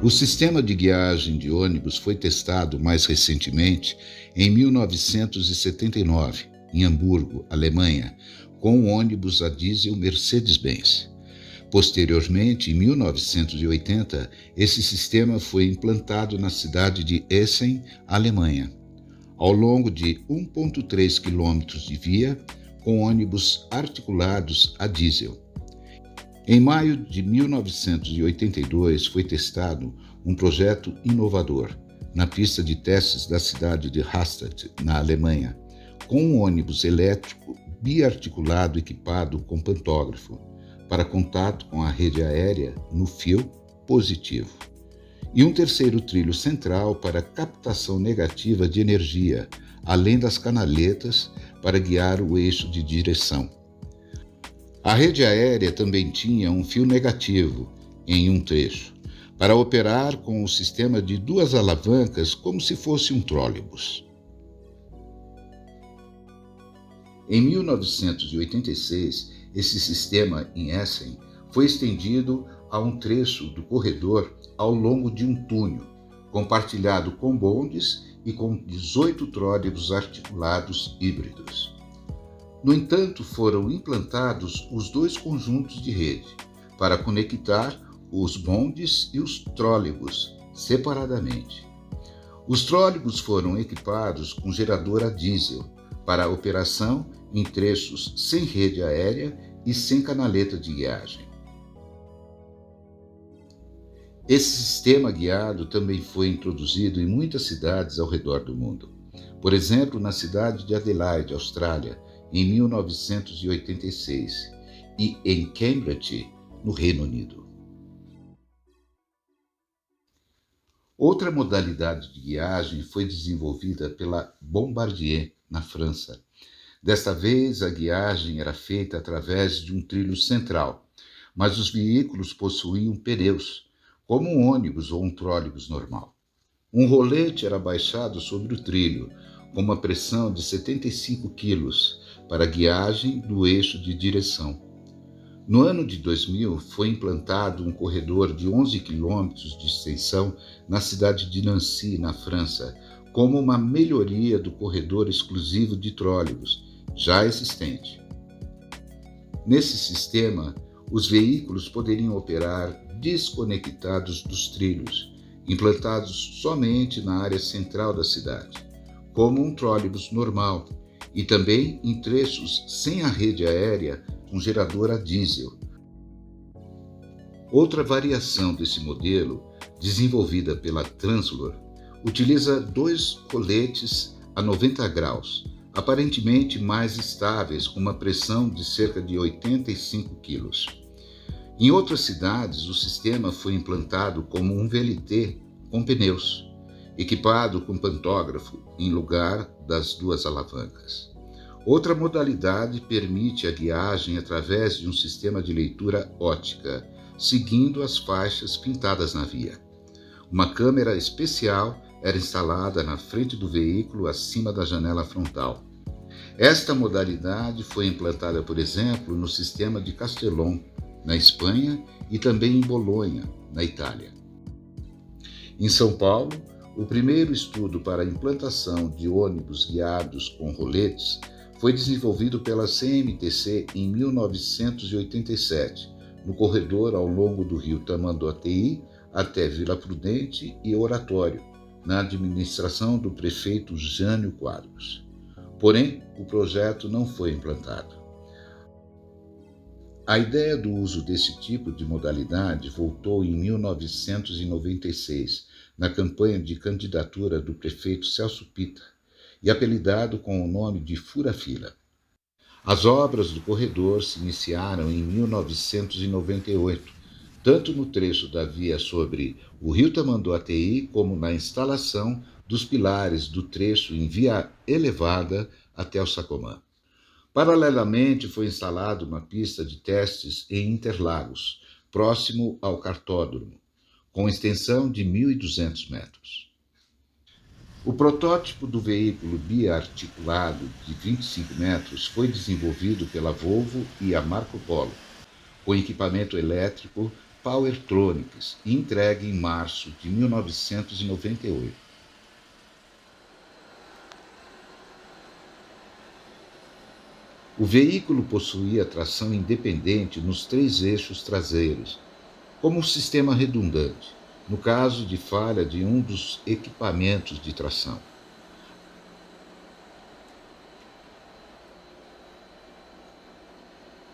O sistema de guiagem de ônibus foi testado mais recentemente em 1979, em Hamburgo, Alemanha, com um ônibus a diesel Mercedes-Benz. Posteriormente, em 1980, esse sistema foi implantado na cidade de Essen, Alemanha, ao longo de 1,3 quilômetros de via, com ônibus articulados a diesel. Em maio de 1982, foi testado um projeto inovador na pista de testes da cidade de Rastatt, na Alemanha, com um ônibus elétrico biarticulado equipado com pantógrafo para contato com a rede aérea no fio positivo, e um terceiro trilho central para captação negativa de energia, além das canaletas para guiar o eixo de direção. A rede aérea também tinha um fio negativo em um trecho, para operar com o sistema de duas alavancas como se fosse um trólebus. Em 1986, esse sistema em Essen foi estendido a um trecho do corredor ao longo de um túnel, compartilhado com bondes e com 18 trólebus articulados híbridos. No entanto, foram implantados os dois conjuntos de rede para conectar os bondes e os trólebus separadamente. Os trólebus foram equipados com gerador a diesel para a operação em trechos sem rede aérea e sem canaleta de guiagem. Esse sistema guiado também foi introduzido em muitas cidades ao redor do mundo. Por exemplo, na cidade de Adelaide, Austrália, em 1986, e em Cambridge, no Reino Unido. Outra modalidade de guiagem foi desenvolvida pela Bombardier, na França. Desta vez, a guiagem era feita através de um trilho central, mas os veículos possuíam pneus, como um ônibus ou um trólebus normal. Um rolete era baixado sobre o trilho, com uma pressão de 75 quilos, para a guiagem do eixo de direção. No ano de 2000, foi implantado um corredor de 11 quilômetros de extensão na cidade de Nancy, na França, como uma melhoria do corredor exclusivo de trólebus, já existente. Nesse sistema, os veículos poderiam operar desconectados dos trilhos, implantados somente na área central da cidade, como um trólebus normal, e também em trechos sem a rede aérea com gerador a diesel. Outra variação desse modelo, desenvolvida pela Translor, utiliza dois roletes a 90 graus, aparentemente mais estáveis, com uma pressão de cerca de 85 quilos. Em outras cidades, o sistema foi implantado como um VLT com pneus, equipado com pantógrafo em lugar das duas alavancas. Outra modalidade permite a guiagem através de um sistema de leitura óptica, seguindo as faixas pintadas na via. Uma câmera especial era instalada na frente do veículo acima da janela frontal. Esta modalidade foi implantada, por exemplo, no sistema de Castellón, na Espanha, e também em Bolonha, na Itália. Em São Paulo, o primeiro estudo para a implantação de ônibus guiados com roletes foi desenvolvido pela CMTC em 1987, no corredor ao longo do rio Tamanduateí até Vila Prudente e Oratório, na administração do prefeito Jânio Quadros. Porém, o projeto não foi implantado. A ideia do uso desse tipo de modalidade voltou em 1996, na campanha de candidatura do prefeito Celso Pitta, e apelidado com o nome de Fura-Fila. As obras do corredor se iniciaram em 1998, tanto no trecho da via sobre o rio Tamanduateí, como na instalação dos pilares do trecho em via elevada até o Sacomã. Paralelamente, foi instalada uma pista de testes em Interlagos, próximo ao cartódromo, com extensão de 1.200 metros. O protótipo do veículo biarticulado de 25 metros foi desenvolvido pela Volvo e a Marco Polo, com equipamento elétrico Powertronics e entregue em março de 1998. O veículo possuía tração independente nos 3 eixos traseiros, como um sistema redundante, no caso de falha de um dos equipamentos de tração.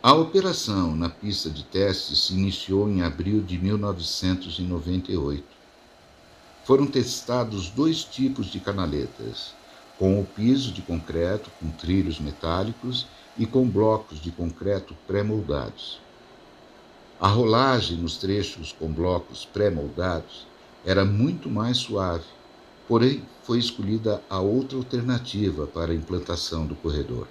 A operação na pista de testes se iniciou em abril de 1998. Foram testados 2 tipos de canaletas, com o piso de concreto com trilhos metálicos e com blocos de concreto pré-moldados. A rolagem nos trechos com blocos pré-moldados era muito mais suave, porém foi escolhida a outra alternativa para a implantação do corredor.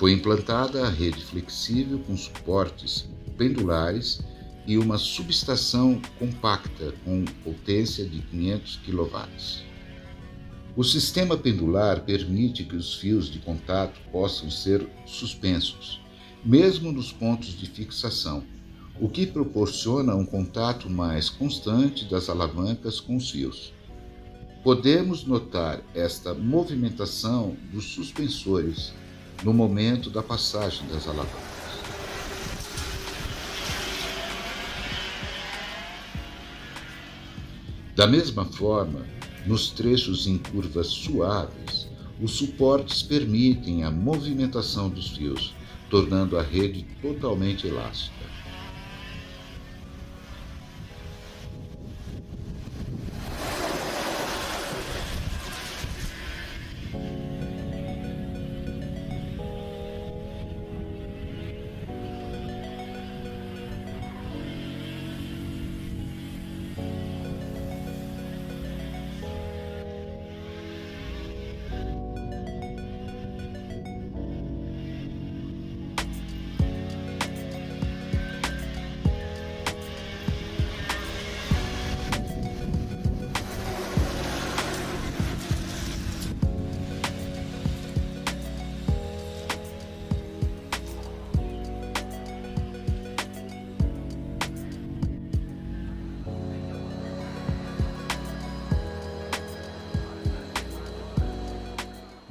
Foi implantada a rede flexível com suportes pendulares e uma subestação compacta com potência de 500 kW. O sistema pendular permite que os fios de contato possam ser suspensos, mesmo nos pontos de fixação, o que proporciona um contato mais constante das alavancas com os fios. Podemos notar esta movimentação dos suspensores no momento da passagem das alavancas. Da mesma forma, nos trechos em curvas suaves, os suportes permitem a movimentação dos fios, tornando a rede totalmente elástica.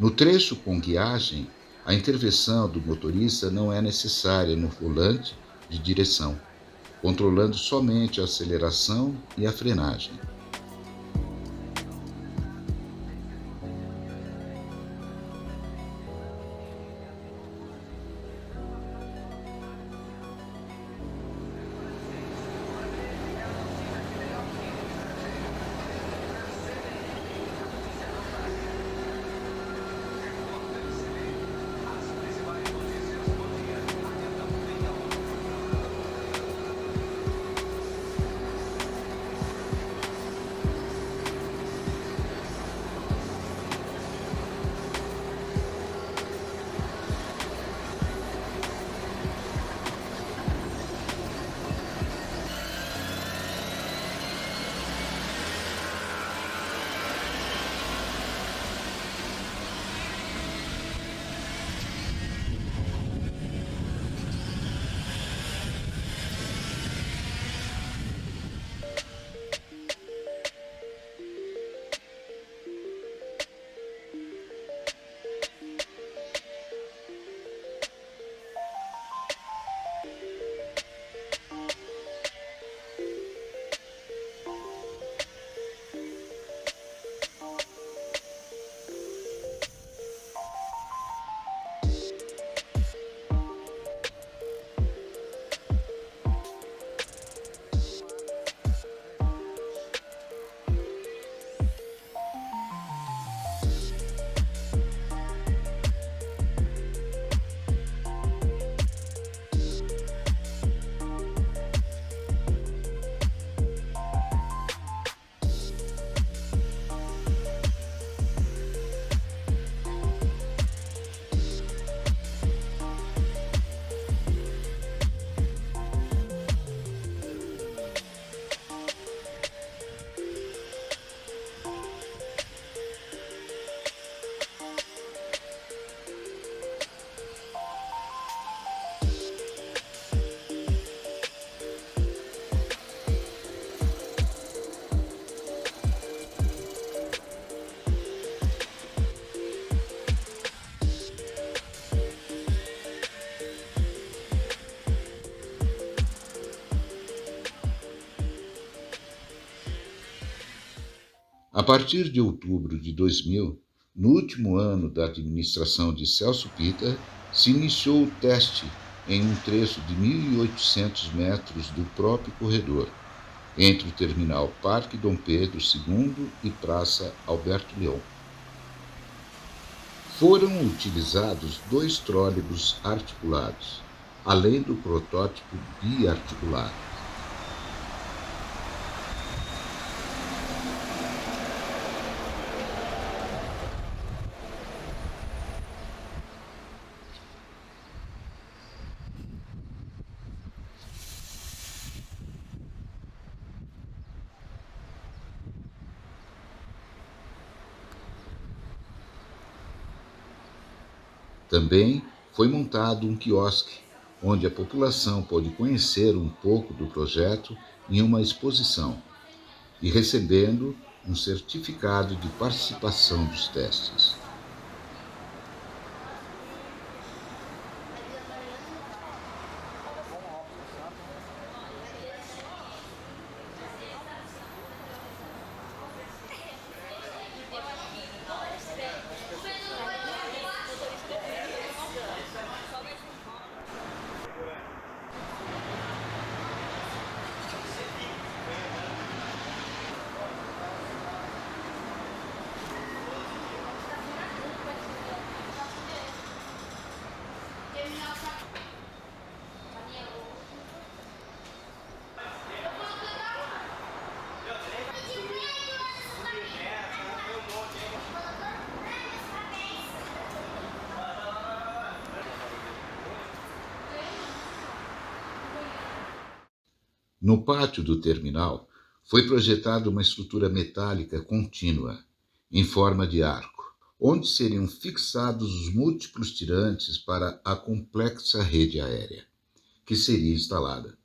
No trecho com guiagem, a intervenção do motorista não é necessária no volante de direção, controlando somente a aceleração e a frenagem. A partir de outubro de 2000, no último ano da administração de Celso Pitta, se iniciou o teste em um trecho de 1.800 metros do próprio corredor, entre o terminal Parque Dom Pedro II e Praça Alberto Leão. Foram utilizados 2 trólebus articulados, além do protótipo biarticulado. Também foi montado um quiosque, onde a população pôde conhecer um pouco do projeto em uma exposição e recebendo um certificado de participação dos testes. No pátio do terminal, foi projetada uma estrutura metálica contínua, em forma de arco, onde seriam fixados os múltiplos tirantes para a complexa rede aérea, que seria instalada.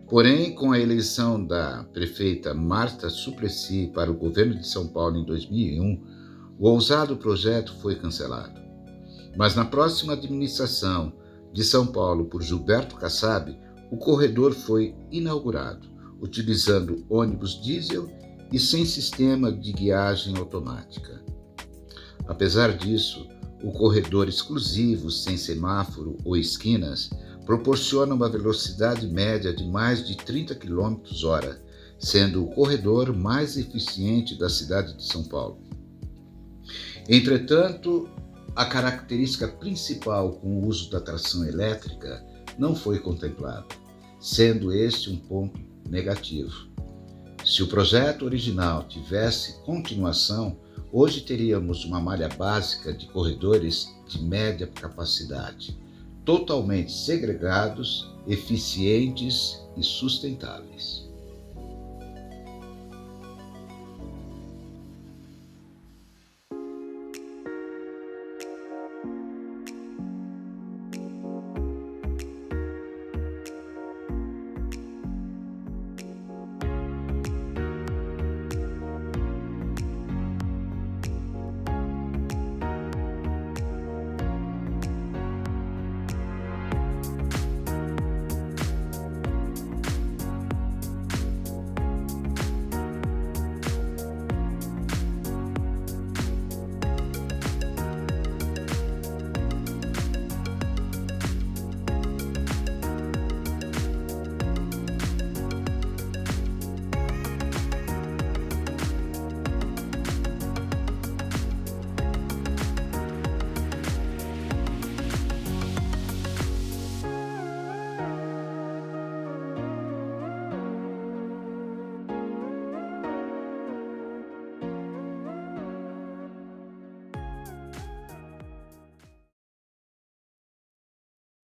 Porém, com a eleição da prefeita Marta Suplicy para o governo de São Paulo em 2001, o ousado projeto foi cancelado. Mas na próxima administração de São Paulo por Gilberto Kassab, o corredor foi inaugurado, utilizando ônibus diesel e sem sistema de guiagem automática. Apesar disso, o corredor exclusivo, sem semáforo ou esquinas, proporciona uma velocidade média de mais de 30 km/h, sendo o corredor mais eficiente da cidade de São Paulo. Entretanto, a característica principal com o uso da tração elétrica não foi contemplada, sendo este um ponto negativo. Se o projeto original tivesse continuação, hoje teríamos uma malha básica de corredores de média capacidade, totalmente segregados, eficientes e sustentáveis.